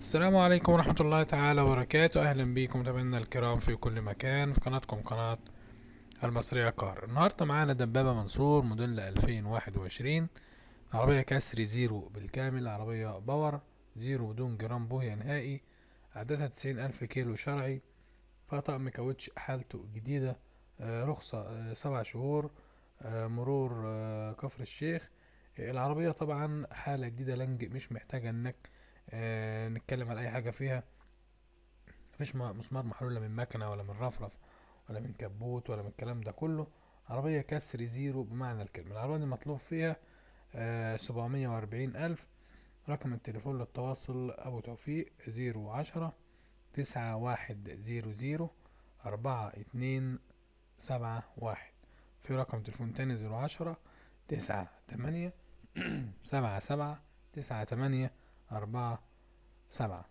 السلام عليكم ورحمة الله تعالى وبركاته. أهلا بكم متابعينا الكرام في كل مكان في قناتكم قناة المصرية كار. النهاردة معانا دبابة منصور موديل 2021، عربية كسر زيرو بالكامل، عربية باور زيرو بدون جرام بوهية نهائي، عدتها 90,000 كيلو شرعي، فيها طقم كاوتش حالته جديدة، رخصة 7 شهور، مرور كفر الشيخ. العربية طبعا حالة جديدة لنج، مش محتاجة انك نتكلم على اي حاجة فيها. مفيش مسمار محلول، لا من مكنة ولا من رفرف ولا من كبوت ولا من الكلام ده كله. عربية كسر زيرو بمعنى الكلمة. العربية دي مطلوب فيها 740,000. رقم التليفون للتواصل أبو توفيق 010 9 1 0 0 4 2 7 1. في رقم تليفون تاني 010 9 8 7 7 9 8 4 7.